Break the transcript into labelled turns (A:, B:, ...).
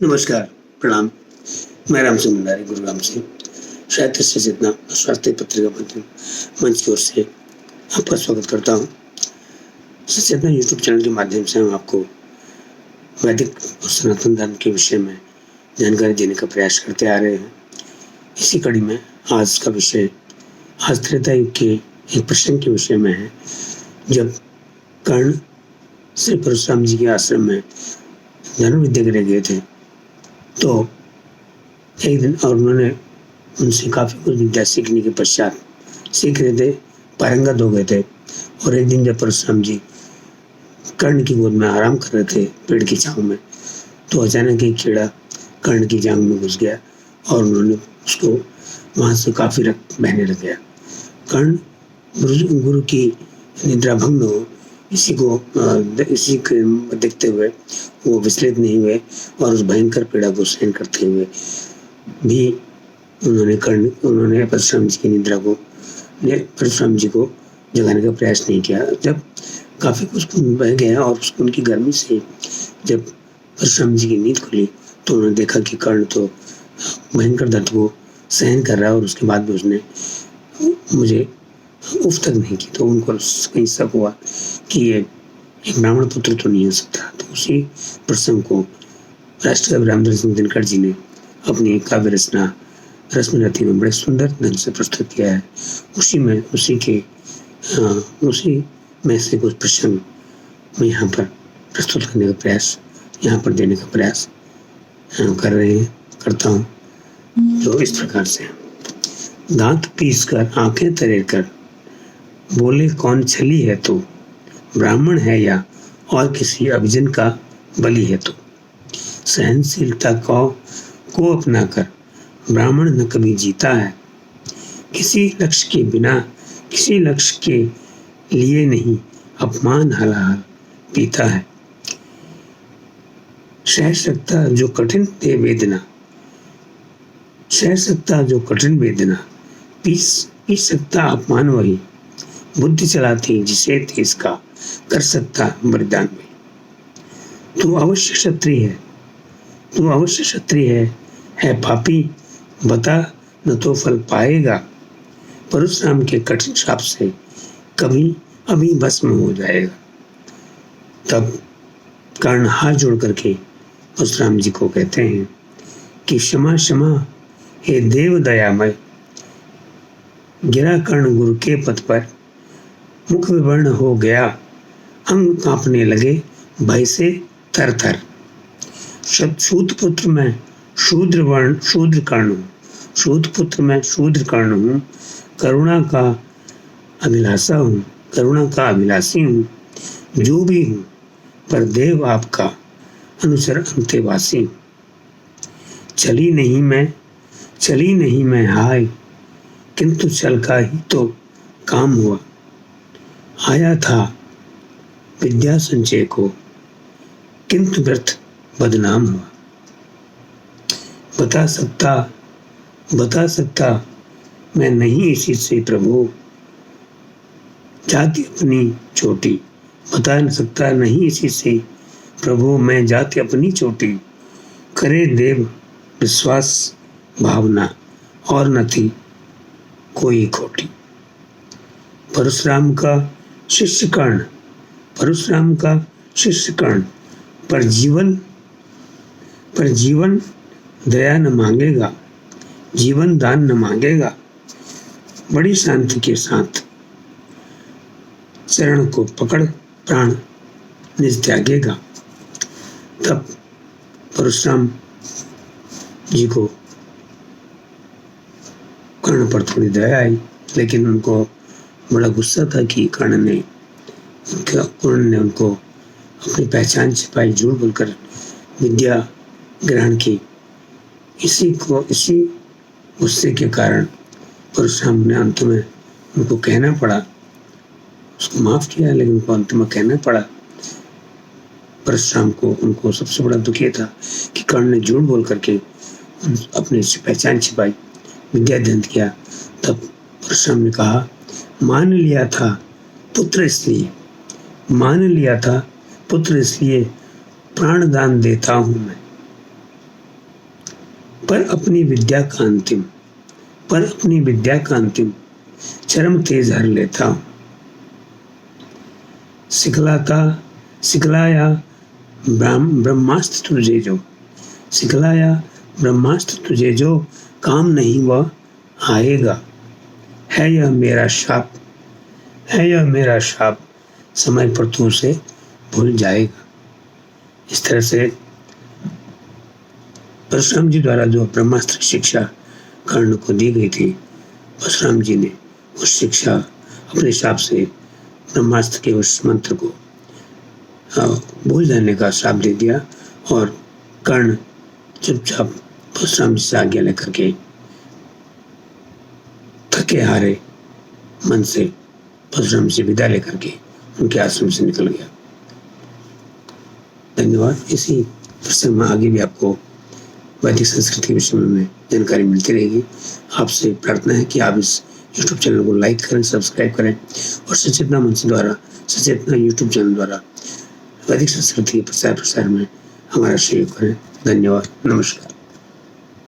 A: नमस्कार, प्रणाम। मैं राम सिंह भंडारी, गुरुग्राम से साहित्य से चेतना स्वास्थ्य पत्रिका माध्यम मंच की ओर से आपका स्वागत करता हूँ। सचेतना यूट्यूब चैनल के माध्यम से हम आपको वैदिक और सनातन धर्म के विषय में जानकारी देने का प्रयास करते आ रहे हैं। इसी कड़ी में आज का विषय आज त्रेता युग के एक प्रसंग के विषय में है, जब कर्ण श्री परशुराम जी के आश्रम में धनुर्विद्या के लिए गए थे। तो एक दिन और उन्होंने उनसे काफ़ी कुछ विद्या सीखने के पश्चात सीख रहे थे, पारंगत हो गए थे। और एक दिन जब परशुराम जी कर्ण की गोद में आराम कर रहे थे पेड़ की छांव में, तो अचानक एक कीड़ा कर्ण की जांघ में घुस गया और उन्होंने उसको वहाँ से काफ़ी रक्त बहने लग गया। कर्ण गुरु की निद्रा भंग हो इसी को देखते हुए वो विचलित नहीं हुए और उस भयंकर पीड़ा को सहन करते हुए भी उन्होंने परशुराम जी को जगाने का प्रयास नहीं किया। जब काफ़ी कुछ खून बह गया और उस खून की गर्मी से जब परशुराम जी की नींद खुली, तो उन्होंने देखा कि कर्ण तो भयंकर दर्द को सहन कर रहा है और उसके बाद भी उसने मुझे उफ तक नहीं की। तो उनको कहीं शक हुआ कि ये एक ब्राह्मण पुत्र तो नहीं हो सकता। तो उसी प्रसंग को राष्ट्रकवि रामधारी सिंह दिनकर जी ने अपनी काव्य रचना रश्मिरथी में बड़े सुंदर ढंग से प्रस्तुत किया है। उसी में से कुछ प्रसंग मैं यहाँ पर प्रस्तुत करने का प्रयास, यहाँ पर देने का प्रयास करता हूँ, जो इस प्रकार से। दांत पीस कर आंखें तरेर कर बोले, कौन छली है तू, ब्राह्मण है या और किसी अभिजन का बलि है तू। सहनशीलता को अपना कर ब्राह्मण न कभी जीता है, किसी लक्ष्य के बिना किसी लक्ष्य के लिए नहीं अपमान हलाहल पीता है। सह सकता जो कठिन वेदना पी सकता अपमान वही, बुद्धि चलाती जिसे तेज का कर सकता बलिदान में। तू अवश्य क्षत्रिय है पापी, बता न तो फल पाएगा, परशुराम के कठिन श्राप से कभी अभी भस्म हो जाएगा। तब कर्ण हाथ जोड़ करके परशुराम जी को कहते हैं कि क्षमा क्षमा हे देव दयामय। गिरा कर्ण गुरु के पद पर, मुख विवर्ण हो गया, अंग कांपने लगे भय से थर थर। शूद्र पुत्र में शूद्र कर्ण हूँ, करुणा का अभिलाषी हूँ, जो भी हूँ पर देव आपका अनुसर अंतेवासी हूँ। चली नहीं मैं हाय, किंतु चल का ही तो काम हुआ। आया था विद्या संचय को, किंतु व्यर्थ बदनाम हुआ। बता सकता मैं नहीं इसी से प्रभु, जाति अपनी छोटी। बता न सकता नहीं इसी से प्रभु, मैं जाति अपनी छोटी। करे देव विश्वास भावना और न थी कोई खोटी। परशुराम का शिष्य कर्ण पर जीवन दया न मांगेगा, जीवन दान न मांगेगा। बड़ी शांति के साथ चरण को पकड़ प्राण निज त्यागेगा। तब परशुराम जी को कर्ण पर थोड़ी दया आई, लेकिन उनको बड़ा गुस्सा था कि कर्ण ने उनको अपनी पहचान छिपाई, झूठ बोलकर विद्या ग्रहण की। इसी गुस्से के कारण परशुराम ने अंत में उनको कहना पड़ा, उसको माफ किया, लेकिन उनको अंत में कहना पड़ा परशुराम को। उनको सबसे बड़ा दुख ये था कि कर्ण ने झूठ बोल करके अपनी पहचान छिपाई, विद्या अध्ययन किया। तब परशुराम ने कहा, मान लिया था पुत्र इसलिए प्राण दान देता हूं मैं। पर अपनी विद्या का अंतिम चरम तेज हर लेता। सिखलाया ब्रह्मास्त्र तुझे जो काम नहीं वह आएगा। है यह मेरा शाप समय पर तू उसे भूल जाएगा। इस तरह से परशुराम जी द्वारा जो ब्रह्मास्त्र की शिक्षा कर्ण को दी गई थी, परशुराम जी ने उस शिक्षा अपने शाप से ब्रह्मास्त्र के उस मंत्र को भूल जाने का श्राप दे दिया और कर्ण चुपचाप परशुराम जी से आज्ञा लेकर के थके हारे मन से परशुराम जी विदा लेकर के उनके आश्रम से निकल गया। धन्यवाद। इसी प्रसंग में आगे भी आपको वैदिक संस्कृति के विषय में जानकारी मिलती रहेगी। आपसे प्रार्थना है कि आप इस YouTube चैनल को लाइक करें, सब्सक्राइब करें और सचेतना YouTube चैनल द्वारा वैदिक संस्कृति के प्रसार में हमारा सहयोग करें। धन्यवाद। नमस्कार।